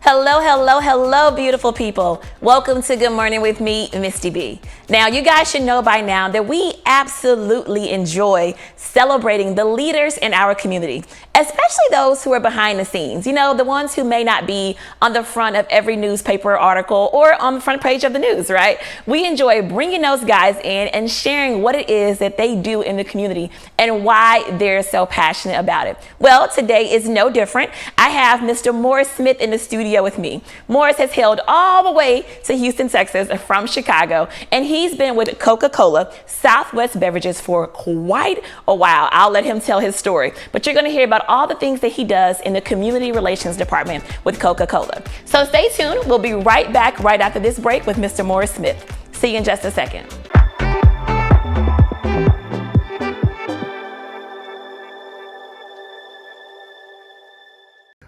Hello, hello, hello, beautiful people. Welcome to Good Morning with me, Misti B. Now, you guys should know by now that we absolutely enjoy celebrating the leaders in our community, especially those who are behind the scenes. You know, the ones who may not be on the front of every newspaper article or on the front page of the news, right? We enjoy bringing those guys in and sharing what it is that they do in the community and why they're so passionate about it. Well, today is no different. I have Mr. Morris Smith in the studio with me. Morris has hailed all the way to Houston, Texas from Chicago, and he's been with Coca Cola, Southwest Beverages for quite a while. I'll let him tell his story, but you're going to hear about all the things that he does in the community relations department with Coca Cola. So stay tuned. We'll be right back right after this break with Mr. Morris Smith. See you in just a second.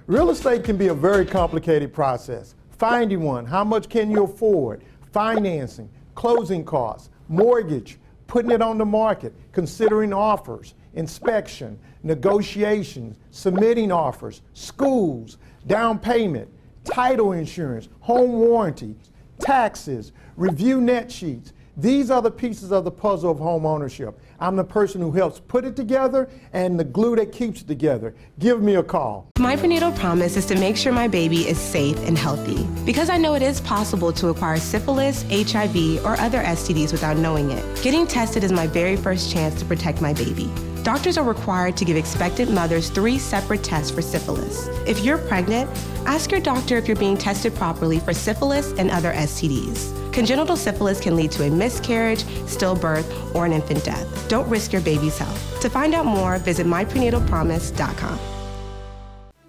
Real estate can be a very complicated process. Finding one, how much can you afford, financing, closing costs, mortgage, putting it on the market, considering offers, inspection, negotiations, submitting offers, schools, down payment, title insurance, home warranty, taxes, review net sheets. These are the pieces of the puzzle of home ownership. I'm the person who helps put it together and the glue that keeps it together. Give me a call. My prenatal promise is to make sure my baby is safe and healthy, because I know it is possible to acquire syphilis, HIV, or other STDs without knowing it. Getting tested is my very first chance to protect my baby. Doctors are required to give expectant mothers 3 separate tests for syphilis. If you're pregnant, ask your doctor if you're being tested properly for syphilis and other STDs. Congenital syphilis can lead to a miscarriage, stillbirth, or an infant death. Don't risk your baby's health. To find out more, visit myprenatalpromise.com.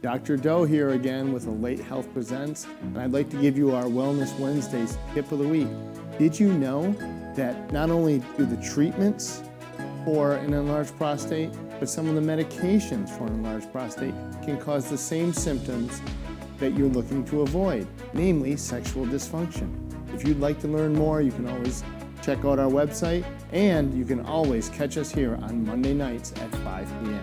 Dr. Doe here again with a Late Health Presents, and I'd like to give you our Wellness Wednesdays tip of the week. Did you know that not only do the treatments for an enlarged prostate, but some of the medications for an enlarged prostate can cause the same symptoms that you're looking to avoid, namely sexual dysfunction. If you'd like to learn more, you can always check out our website, and you can always catch us here on Monday nights at 5 p.m.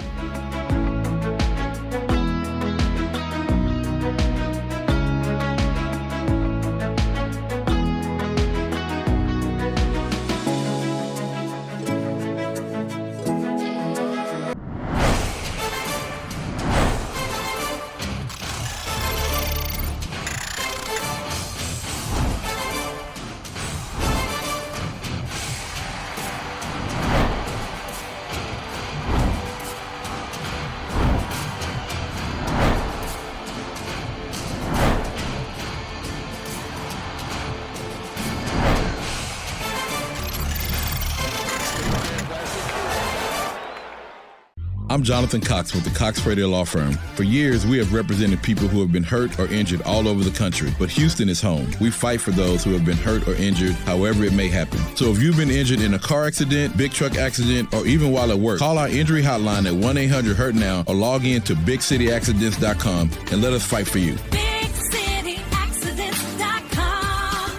I'm Jonathan Cox with the Cox Radio Law Firm. For years, we have represented people who have been hurt or injured all over the country, but Houston is home. We fight for those who have been hurt or injured, however it may happen. So if you've been injured in a car accident, big truck accident, or even while at work, call our injury hotline at 1-800-HURT-NOW or log in to BigCityAccidents.com and let us fight for you. BigCityAccidents.com.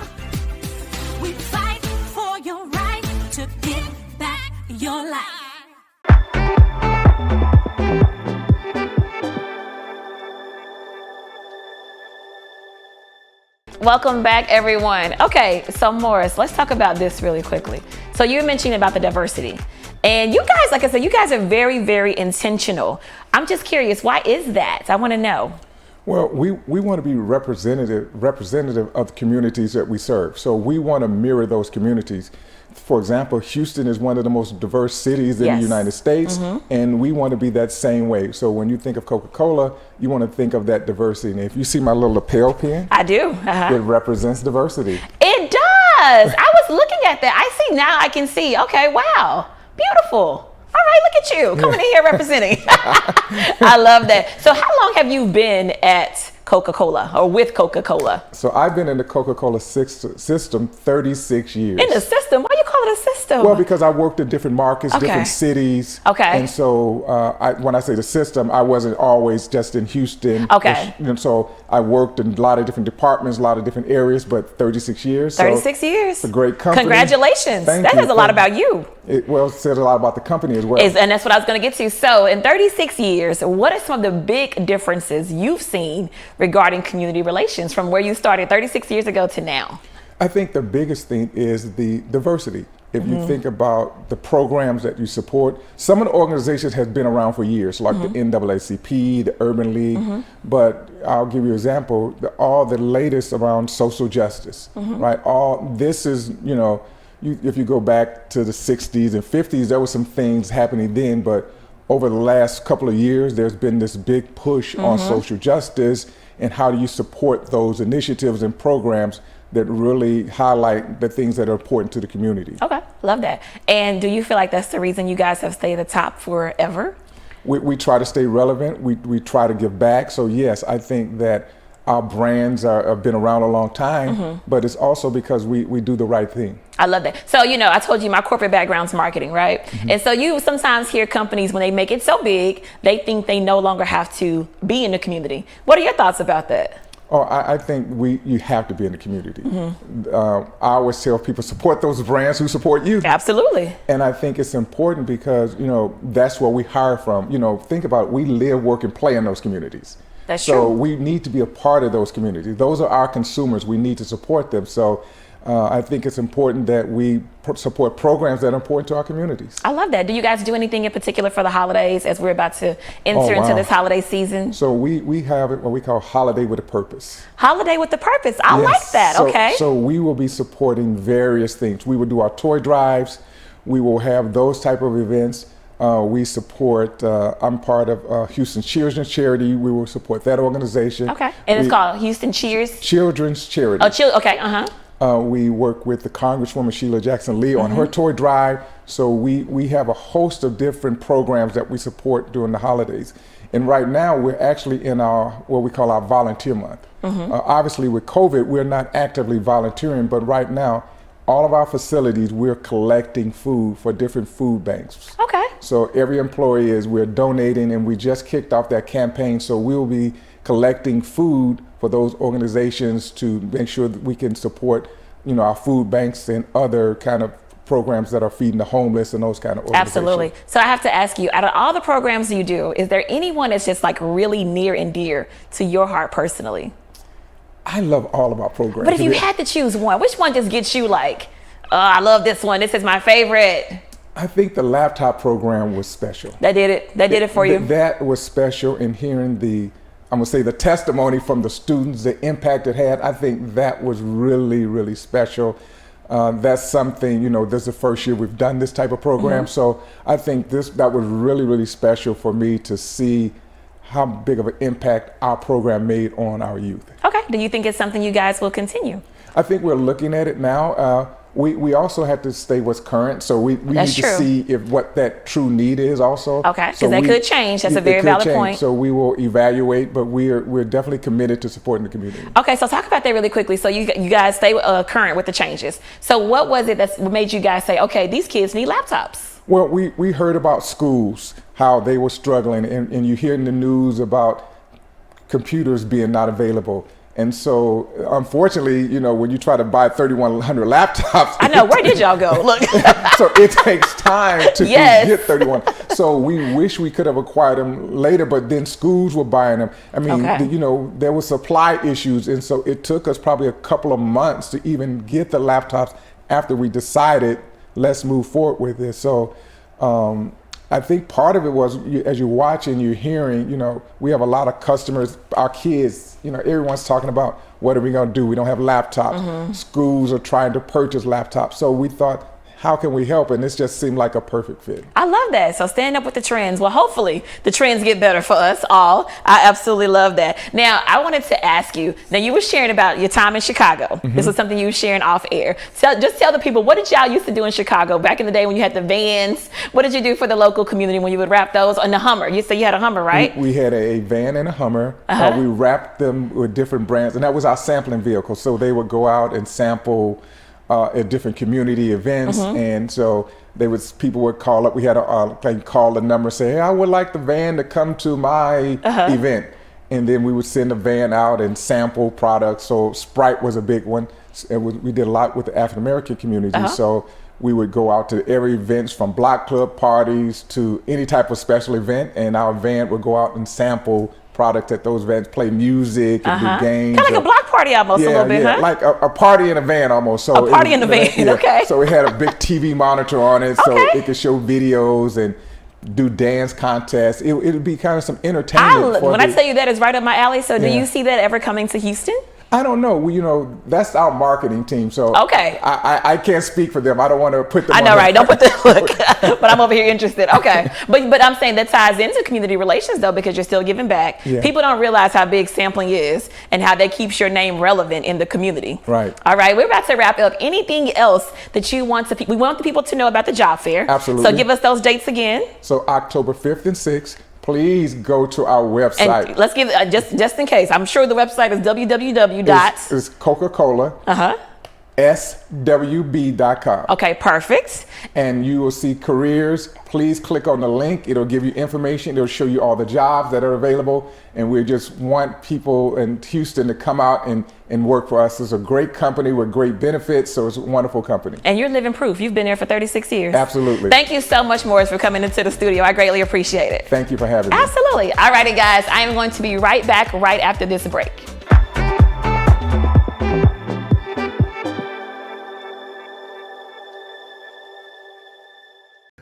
We fight for your right to get back your life. Welcome back, everyone. Okay, so Morris, let's talk about this really quickly. So you were mentioning about the diversity. And you guys, like I said, you guys are very, very intentional. I'm just curious, why is that? I want to know. Well, we want to be representative of the communities that we serve. So we want to mirror those communities. For example, Houston is one of the most diverse cities in the United States, and we want to be that same way. So when you think of Coca Cola, you want to think of that diversity. And if you see my little lapel pin, I do. It represents diversity. It does. I was looking at that. I see now. I can see. Okay, wow, beautiful. All right, look at you coming in here representing. I love that. So how long have you been at Coca-Cola or with Coca-Cola? So I've been in the Coca-Cola system 36 years. In the system? Why do you call it a system? Well, because I worked in different markets, different cities. Okay. And so when I say the system, I wasn't always just in Houston. Okay. And so I worked in a lot of different departments, a lot of different areas, but 36 years. 36 years. It's a great company. Congratulations. Thank that you. says a lot about you. Well, it says a lot about the company as well. And that's what I was going to get to. So in 36 years, what are some of the big differences you've seen regarding community relations from where you started 36 years ago to now? I think the biggest thing is the diversity. If you think about the programs that you support, some of the organizations have been around for years, like the NAACP, the Urban League, but I'll give you an example, all the latest around social justice, right? All this is, you know, if you go back to the 60s and 50s, there were some things happening then, but over the last couple of years, there's been this big push on social justice and how do you support those initiatives and programs that really highlight the things that are important to the community. Okay, love that. And do you feel like that's the reason you guys have stayed at the top forever? We try to stay relevant. We try to give back. So yes, I think that our brands have been around a long time, but it's also because we do the right thing. I love that. So, you know, I told you my corporate background's marketing, right? And so you sometimes hear companies, when they make it so big, they think they no longer have to be in the community. What are your thoughts about that? Oh, I think you have to be in the community. I always tell people, support those brands who support you. Absolutely. And I think it's important because, you know, that's where we hire from. You know, think about it, we live, work, and play in those communities. That's so true. We need to be a part of those communities. Those are our consumers. We need to support them. So I think it's important that we support programs that are important to our communities. I love that. Do you guys do anything in particular for the holidays as we're about to enter into this holiday season? So we have what we call Holiday with a Purpose. Holiday with a Purpose. I like that. So, okay. So we will be supporting various things. We will do our toy drives. We will have those type of events. We support, I'm part of Houston Children's Charity. We will support that organization. Okay. And it's called Houston Cheers? Children's Charity. Oh, okay. We work with the Congresswoman Sheila Jackson Lee on her toy drive. So we have a host of different programs that we support during the holidays. And right now we're actually in our, what we call our volunteer month. Obviously with COVID, we're not actively volunteering, but right now, all of our facilities, we're collecting food for different food banks. Okay. So every employee we're donating, and we just kicked off that campaign. So we'll be collecting food for those organizations to make sure that we can support, you know, our food banks and other kind of programs that are feeding the homeless and those kind of organizations. Absolutely. So I have to ask you, out of all the programs you do, is there anyone that's just like really near and dear to your heart personally? I love all of our programs. But if you had to choose one, which one just gets you like, oh, I love this one, this is my favorite? I think the laptop program was special. That did it? That did it for you? That was special, in hearing I'm gonna say the testimony from the students, the impact it had. I think that was really, really special. That's something, you know, this is the first year we've done this type of program. So I think that was really, really special for me to see how big of an impact our program made on our youth. Okay. Do you think it's something you guys will continue? I think we're looking at it now. We also have to stay what's current, so we need to see if what that true need is also. Okay, because that could change. That's a very valid point. So we will evaluate, but we're definitely committed to supporting the community. Okay, so talk about that really quickly. So you guys stay current with the changes. So what was it that made you guys say, okay, these kids need laptops? Well, we heard about schools, how they were struggling, and you hear in the news about computers being not available. And so, unfortunately, you know, when you try to buy 3,100 laptops, I know, where did y'all go? Look. So it takes time to get 31. So we wish we could have acquired them later, but then schools were buying them. I mean, you know, there were supply issues, and so it took us probably a couple of months to even get the laptops after we decided let's move forward with this. So I think part of it was, as you're watching, you're hearing, you know, we have a lot of customers, our kids, you know, everyone's talking about what are we going to do? We don't have laptops. Schools are trying to purchase laptops. So we thought, how can we help? And this just seemed like a perfect fit. I love that. So stand up with the trends. Well, hopefully the trends get better for us all. I absolutely love that. Now, I wanted to ask you, now you were sharing about your time in Chicago. This was something you were sharing off air. So just tell the people, what did y'all used to do in Chicago back in the day when you had the vans? What did you do for the local community when you would wrap those on the Hummer? You said you had a Hummer, right? We had a van and a Hummer. We wrapped them with different brands, and that was our sampling vehicle. So they would go out and sample at different community events, and so people would call up. We had call the number, say, hey, I would like the van to come to my event, and then we would send a van out and sample products. So Sprite was a big one. We did a lot with the African American community, so we would go out to every events from block club parties to any type of special event, and our van would go out and sample products at those events, play music and do games. Kind of like a block party almost a little bit, huh? Like a party in a van almost. So a party in the van, okay. So it had a big TV monitor on it, so it could show videos and do dance contests. It would be kind of some entertainment. When I tell you that is right up my alley, so do you see that ever coming to Houston? I don't know. That's our marketing team. So I can't speak for them. I don't want to put them. I know, right? Don't put the look. But I'm over here interested. Okay, but I'm saying that ties into community relations though, because you're still giving back. Yeah. People don't realize how big sampling is and how that keeps your name relevant in the community. Right. All right. We're about to wrap up. Anything else that you want to? We want the people to know about the job fair. Absolutely. So give us those dates again. So October 5th and 6th. Please go to our website. And let's give just in case. I'm sure the website is www. It's Coca Cola. SWB.com. Okay, perfect. And you will see careers. Please click on the link. It'll give you information. It'll show you all the jobs that are available. And we just want people in Houston to come out and work for us. It's a great company with great benefits, so it's a wonderful company. And you're living proof. You've been there for 36 years. Absolutely. Thank you so much, Morris, for coming into the studio. I greatly appreciate it. Thank you for having me. Absolutely. All righty, guys. I am going to be right back right after this break.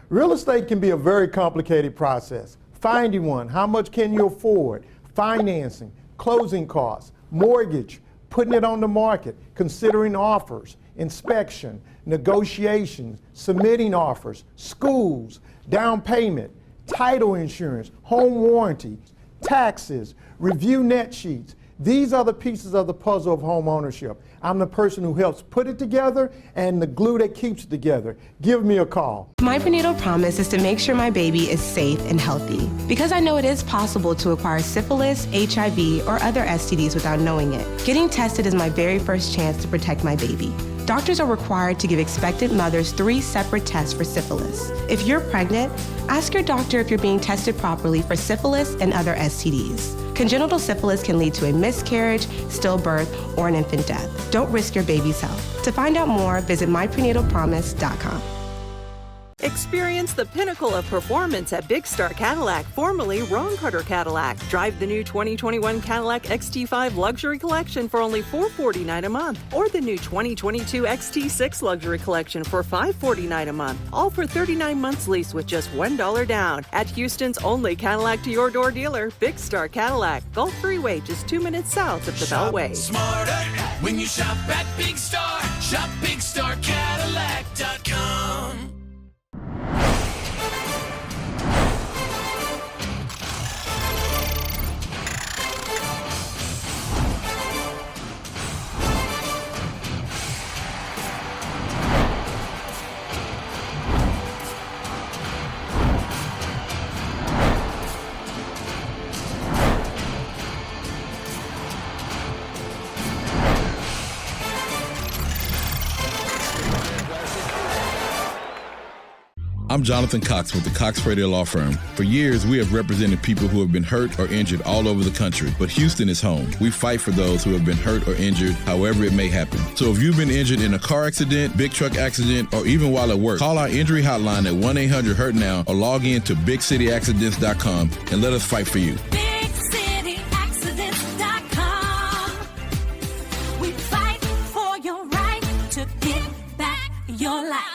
Real estate can be a very complicated process. Finding one, how much can you afford, financing, closing costs, mortgage, putting it on the market, considering offers, inspection, negotiations, submitting offers, schools, down payment, title insurance, home warranty, taxes, review net sheets. These are the pieces of the puzzle of home ownership. I'm the person who helps put it together and the glue that keeps it together. Give me a call. My prenatal promise is to make sure my baby is safe and healthy, because I know it is possible to acquire syphilis, HIV, or other STDs without knowing it. Getting tested is my very first chance to protect my baby. Doctors are required to give expectant mothers 3 separate tests for syphilis. If you're pregnant, ask your doctor if you're being tested properly for syphilis and other STDs. Congenital syphilis can lead to a miscarriage, stillbirth, or an infant death. Don't risk your baby's health. To find out more, visit myprenatalpromise.com. Experience the pinnacle of performance at Big Star Cadillac, formerly Ron Carter Cadillac. Drive the new 2021 Cadillac XT5 Luxury Collection for only $449 a month, or the new 2022 XT6 Luxury Collection for $549 a month, all for 39 months lease with just $1 down. At Houston's only Cadillac to your door dealer, Big Star Cadillac, Gulf Freeway, just 2 minutes south of the Beltway. Smarter when you shop at Big Star. Shop BigStarCadillac.com. I'm Jonathan Cox with the Cox Radio Law Firm. For years, we have represented people who have been hurt or injured all over the country, but Houston is home. We fight for those who have been hurt or injured, however it may happen. So if you've been injured in a car accident, big truck accident, or even while at work, call our injury hotline at 1-800-HURT-NOW or log in to BigCityAccidents.com and let us fight for you. BigCityAccidents.com. We fight for your right to get back your life.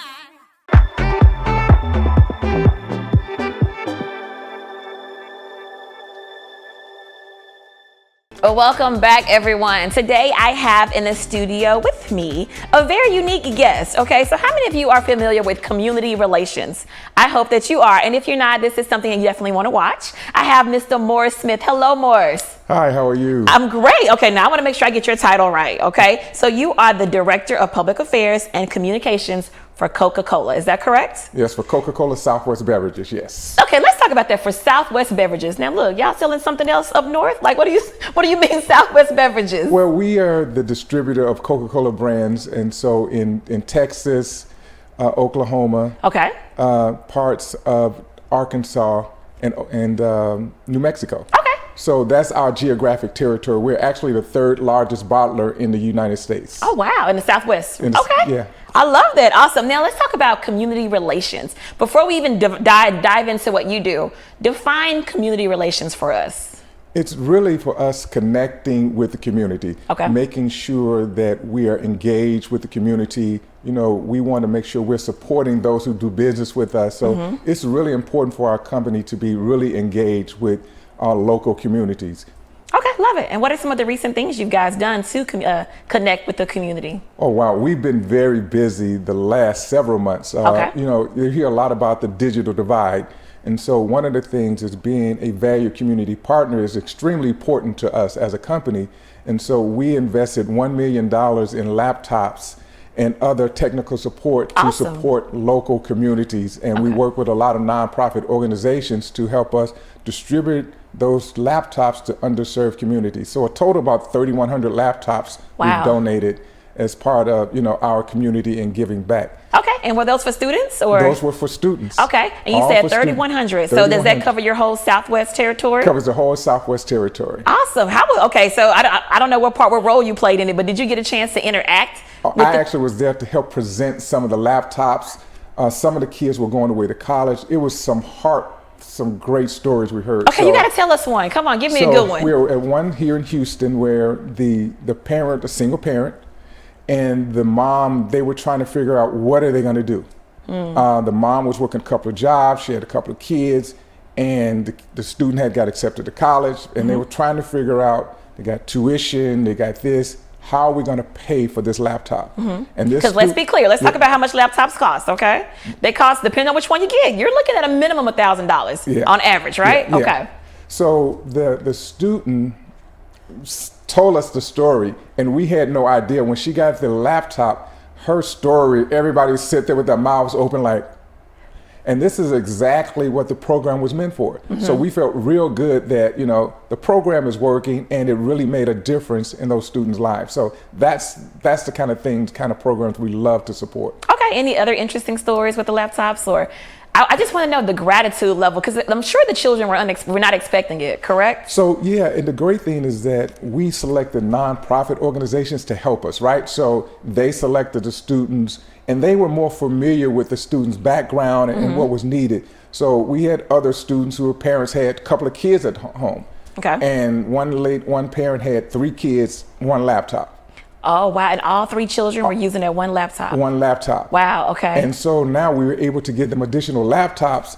Well, welcome back, everyone. Today I have in the studio with me a very unique guest. Okay, so how many of you are familiar with community relations? I hope that you are, and if you're not, this is something that you definitely want to watch. I have Mr. Morris Smith. Hello, Morris. Hi, how are you? I'm great. Okay, now I want to make sure I get your title right. Okay, so you are the Director of Public Affairs and Communications for Coca Cola. Is that correct? Yes, for Coca Cola Southwest Beverages, yes. Okay, let's talk about that for Southwest Beverages. Now look, y'all selling something else up north? Like what do you mean Southwest Beverages? Well, we are the distributor of Coca-Cola brands, and so in Texas, Oklahoma, okay, parts of Arkansas, and New Mexico. Okay. So that's our geographic territory. We're actually the third largest bottler in the United States. Oh, wow. In the Southwest. In the- Okay. yeah. I love that. Awesome. Now let's talk about community relations. Before we even dive into what you do, define community relations for us. It's really for us connecting with the community, Okay. making sure that we are engaged with the community. You know, we want to make sure we're supporting those who do business with us. So it's really important for our company to be really engaged with our local communities. Okay, love it. And what are some of the recent things you guys done to connect with the community? Oh, wow. We've been very busy the last several months. Okay. You know, you hear a lot about the digital divide. And so one of the things is being a valued community partner is extremely important to us as a company. And so we invested $1 million in laptops and other technical support to Awesome. support local communities. And we work with a lot of nonprofit organizations to help us distribute those laptops to underserved communities. So a total about 3,100 laptops Wow. we've donated as part of, you know, our community and giving back. Okay, and were those for students or? Those were for students. Okay, and you All said for students. 3,100. So does that 3,100. cover your whole Southwest territory? Covers the whole Southwest territory. Awesome. Okay, so I don't know what role you played in it, but did you get a chance to interact? with I the- actually was there to help present some of the laptops. Some of the kids were going away to college. It was some great stories we heard. Okay, you got to tell us one. Come on, give me a good one. We were at one here in Houston where the parent, a single parent, and the mom, they were trying to figure out what are they going to do. The mom was working a couple of jobs. She had a couple of kids, and the student had got accepted to college, and they were trying to figure out, they got tuition, they got this. How are we going to pay for this laptop? And this Because let's be clear, let's talk about how much laptops cost, okay? They cost, depending on which one you get, you're looking at a minimum of $1,000 Yeah. on average, right? Yeah, yeah. Okay. So the student told us the story, and we had no idea. When she got the laptop, her story, everybody sat there with their mouths open like, and this is exactly what the program was meant for. So we felt real good that, you know, the program is working and it really made a difference in those students' lives. So that's the kind of programs we love to support. Okay, any other interesting stories with the laptops? Or I just want to know the gratitude level, because I'm sure the children were not expecting it, correct? So yeah, and the great thing is that we selected nonprofit organizations to help us, right? So they selected the students, and they were more familiar with the students' background and what was needed. So we had other students who were parents had a couple of kids at home. Okay. And one parent had 3 kids, 1 laptop. Oh, wow, and all 3 children were using that one laptop? One laptop. Wow, okay. And so now we were able to get them additional laptops,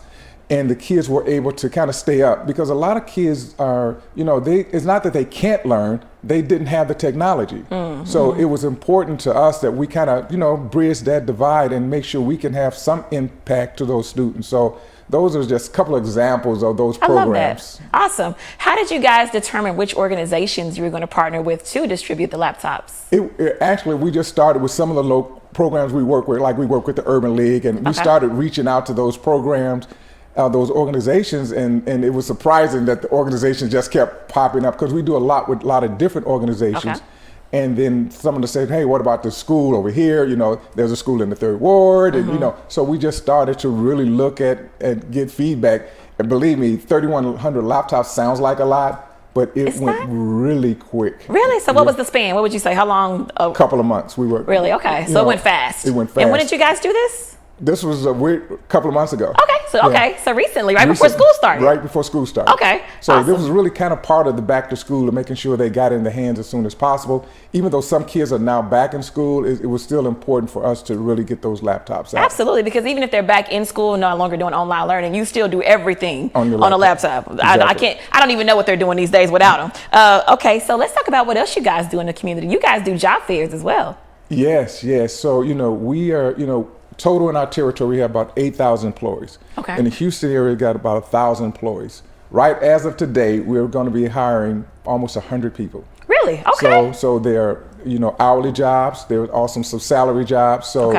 and the kids were able to kind of stay up, because a lot of kids are, you know, it's not that they can't learn, they didn't have the technology. So it was important to us that we kind of, you know, bridge that divide and make sure we can have some impact to those students. So those are just a couple of examples of those programs. I love that. Awesome. How did you guys determine which organizations you were going to partner with to distribute the laptops? Actually, we just started with some of the local programs we work with, like we work with the Urban League, and we started reaching out to those programs, those organizations, and it was surprising that the organizations just kept popping up, because we do a lot with a lot of different organizations. Okay. And then someone said, hey, what about the school over here? You know, there's a school in the 3rd Ward, and you know, so we just started to really look at and get feedback. And believe me, 3,100 laptops sounds like a lot, but it went really quick. Really? So what was the span? What would you say? How long? A couple of months we were. Really? Okay. So it went fast. It went fast. And when did you guys do this? This was a couple of months ago. Okay. So recently, right before school started. Right before school started. Okay. So Awesome. this was really kind of part of the back to school and making sure they got in the hands as soon as possible. Even though some kids are now back in school, it was still important for us to really get those laptops out. Absolutely, because even if they're back in school, no longer doing online learning, you still do everything on a laptop. Exactly. I don't even know what they're doing these days without them. Okay, so let's talk about what else you guys do in the community. You guys do job fairs as well. Yes. So, you know, we are, you know, total in our territory, we have about 8,000 employees. Okay. In the Houston area, we've got about 1,000 employees. Right as of today, we're going to be hiring almost 100 people. Really? Okay. So they're, you know, hourly jobs. There are also some salary jobs. So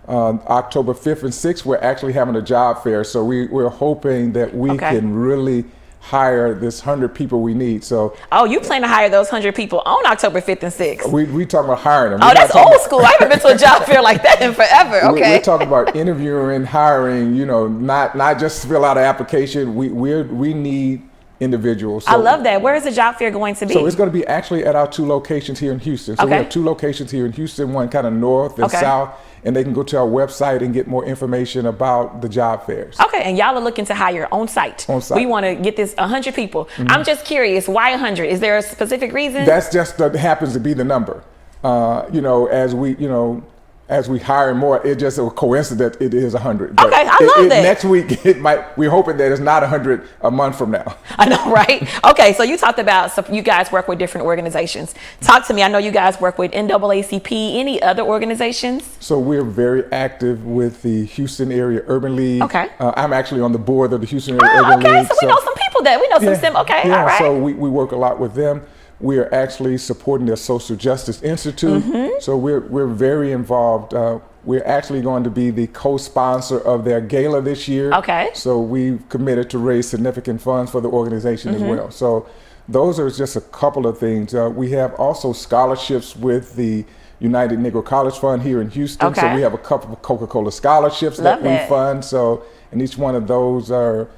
October 5th and 6th, we're actually having a job fair. So we're hoping that we can really hire this 100 people we need. So you plan to hire those 100 people on October 5th and 6th? we talking about hiring them. Oh, that's old school. I haven't been to a job fair like that in forever. Okay. We're talking about interviewing, hiring, you know, not just fill out an application. We need individuals. I love that. Where is the job fair going to be? So it's going to be actually at our 2 locations here in Houston. So we have 2 locations here in Houston, one kind of north and south, and they can go to our website and get more information about the job fairs. Okay, and y'all are looking to hire on site. On site. We want to get this 100 people. I'm just curious, why 100? Is there a specific reason? That's just happens to be the number. As we hire more, it just a coincidence. It is 100. But okay, I love that. Next week, we're hoping that it's not 100 a month from now. I know, right? Okay, so you talked about, so you guys work with different organizations. Talk to me. I know you guys work with NAACP. Any other organizations? So we're very active with the Houston Area Urban League. Okay. I'm actually on the board of the Houston Area Urban League. Okay, so we know some people that, okay, yeah, all right. So we work a lot with them. We are actually supporting their Social Justice Institute. So we're very involved. We're actually going to be the co-sponsor of their gala this year. Okay. So we've committed to raise significant funds for the organization as well. So those are just a couple of things. We have also scholarships with the United Negro College Fund here in Houston. Okay. So we have a couple of Coca Cola scholarships that we fund. So, and each one of those are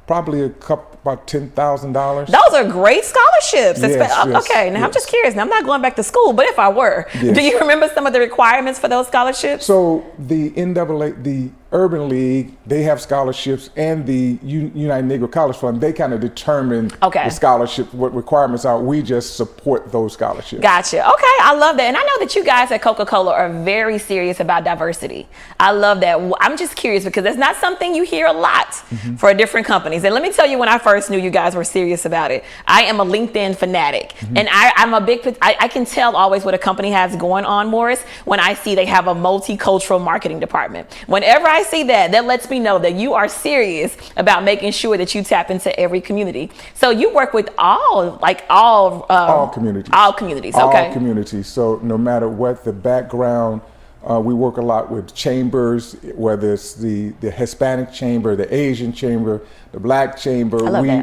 probably about $10,000. Those are great scholarships. Yes, okay, now I'm just curious. Now I'm not going back to school, but if I were, do you remember some of the requirements for those scholarships? So the the Urban League, they have scholarships, and the United Negro College Fund, they kind of determine the scholarship, what requirements are. We just support those scholarships. Gotcha. Okay, I love that. And I know that you guys at Coca Cola are very serious about diversity. I love that. I'm just curious because it's not something you hear a lot for different companies. And let me tell you, when I first knew you guys were serious about it, I am a LinkedIn fanatic. And I'm a big, I can tell always what a company has going on, Morris, when I see they have a multicultural marketing department. Whenever I see that lets me know that you are serious about making sure that you tap into every community. So you work with all communities. All communities, okay. All communities. So no matter what the background, we work a lot with chambers, whether it's the Hispanic chamber, the Asian chamber, the Black chamber.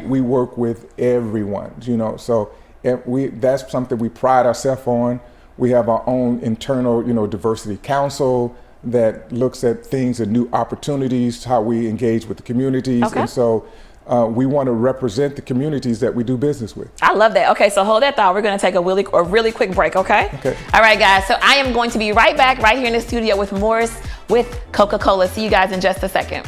We work with everyone, so that's something we pride ourselves on. We have our own internal, diversity council that looks at things and new opportunities, how we engage with the communities. Okay. And so we want to represent the communities that we do business with. I love that. Okay, so hold that thought. We're going to take a really quick break, okay? Okay. All right, guys. So I am going to be right back right here in the studio with Morris with Coca Cola. See you guys in just a second.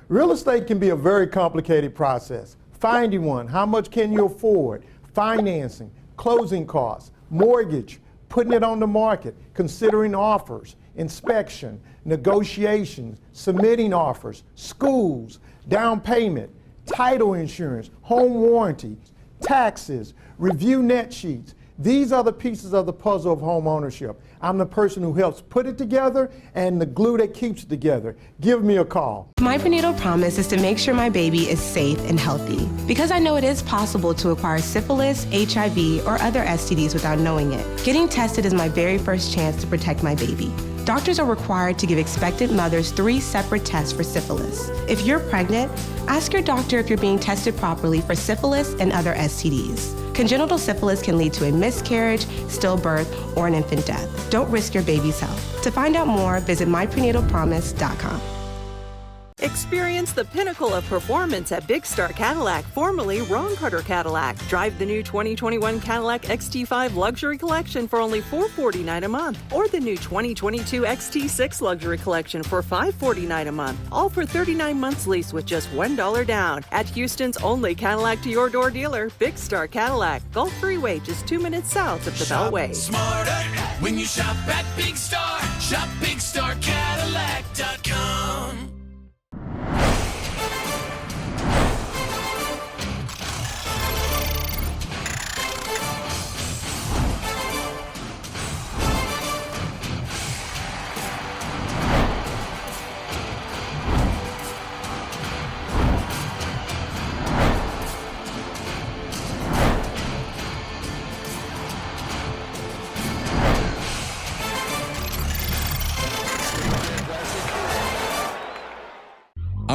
Real estate can be a very complicated process. Finding one, how much can you afford, financing, closing costs, mortgage, putting it on the market, considering offers, inspection, negotiations, submitting offers, schools, down payment, title insurance, home warranty, taxes, review net sheets. These are the pieces of the puzzle of home ownership. I'm the person who helps put it together and the glue that keeps it together. Give me a call. My prenatal promise is to make sure my baby is safe and healthy because I know it is possible to acquire syphilis, HIV, or other STDs without knowing it. Getting tested is my very first chance to protect my baby. Doctors are required to give expectant mothers 3 separate tests for syphilis. If you're pregnant, ask your doctor if you're being tested properly for syphilis and other STDs. Congenital syphilis can lead to a miscarriage, stillbirth, or an infant death. Don't risk your baby's health. To find out more, visit myprenatalpromise.com. Experience the pinnacle of performance at Big Star Cadillac, formerly Ron Carter Cadillac. Drive the new 2021 Cadillac XT5 Luxury Collection for only $449 a month, or the new 2022 XT6 Luxury Collection for $549 a month, all for 39 months lease with just $1 down. At Houston's only Cadillac to your door dealer, Big Star Cadillac, Gulf Freeway, just 2 minutes south of the Beltway. Smarter when you shop at Big Star. Shop BigStarCadillac.com.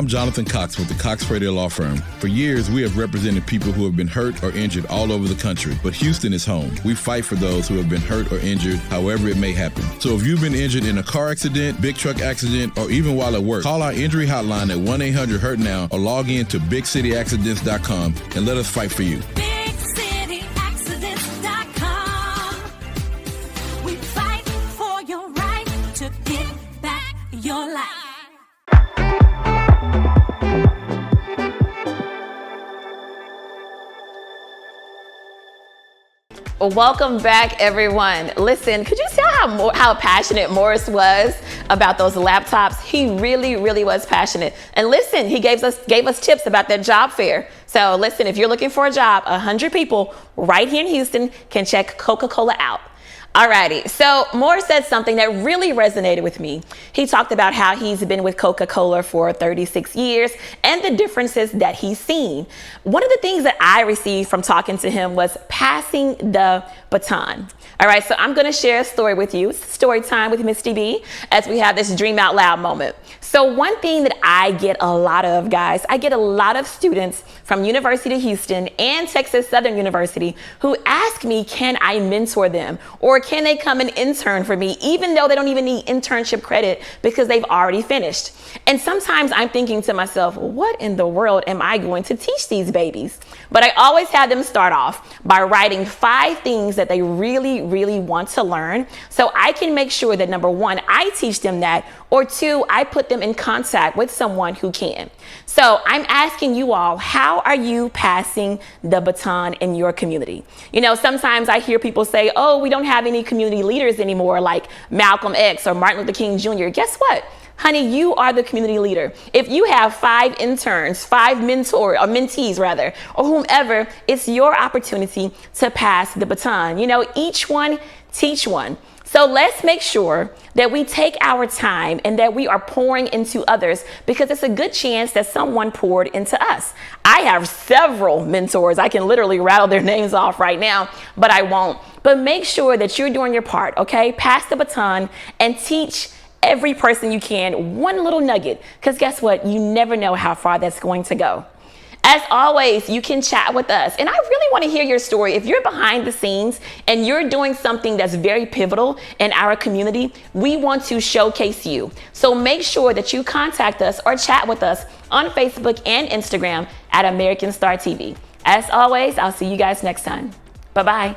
I'm Jonathan Cox with the Cox Radio Law Firm. For years, we have represented people who have been hurt or injured all over the country, but Houston is home. We fight for those who have been hurt or injured, however it may happen. So if you've been injured in a car accident, big truck accident, or even while at work, call our injury hotline at 1-800-HURT-NOW or log in to BigCityAccidents.com and let us fight for you. BigCityAccidents.com. We fight for your right to get back your life. Welcome back, everyone. Listen, could you tell how passionate Morris was about those laptops? He really, really was passionate. And listen, he gave us tips about that job fair. So listen, if you're looking for a job, 100 people right here in Houston can check Coca Cola out. Alrighty, so Morris said something that really resonated with me. He talked about how he's been with Coca Cola for 36 years and the differences that he's seen. One of the things that I received from talking to him was passing the baton. All right, so I'm going to share a story with you. It's story time with Misti B as we have this dream out loud moment. So one thing that I get a lot of, guys, I get a lot of students from University of Houston and Texas Southern University who ask me, can I mentor them? Or can they come and intern for me, even though they don't even need internship credit because they've already finished? And sometimes I'm thinking to myself, what in the world am I going to teach these babies? But I always have them start off by writing 5 things that they really, really want to learn, so I can make sure that number 1, I teach them that, or 2, I put them in contact with someone who can. So I'm asking you all, how are you passing the baton in your community? You know, sometimes I hear people say, oh, we don't have any community leaders anymore like Malcolm X or Martin Luther King Jr. Guess what? Honey, you are the community leader. If you have 5 interns, 5 mentees rather, or whomever, it's your opportunity to pass the baton. You know, each one, teach one. So let's make sure that we take our time and that we are pouring into others, because it's a good chance that someone poured into us. I have several mentors. I can literally rattle their names off right now, but I won't. But make sure that you're doing your part, okay? Pass the baton and teach every person you can one little nugget, because guess what? You never know how far that's going to go. As always, you can chat with us. And I really want to hear your story. If you're behind the scenes and you're doing something that's very pivotal in our community, we want to showcase you. So make sure that you contact us or chat with us on Facebook and Instagram at American Star TV. As always, I'll see you guys next time. Bye-bye.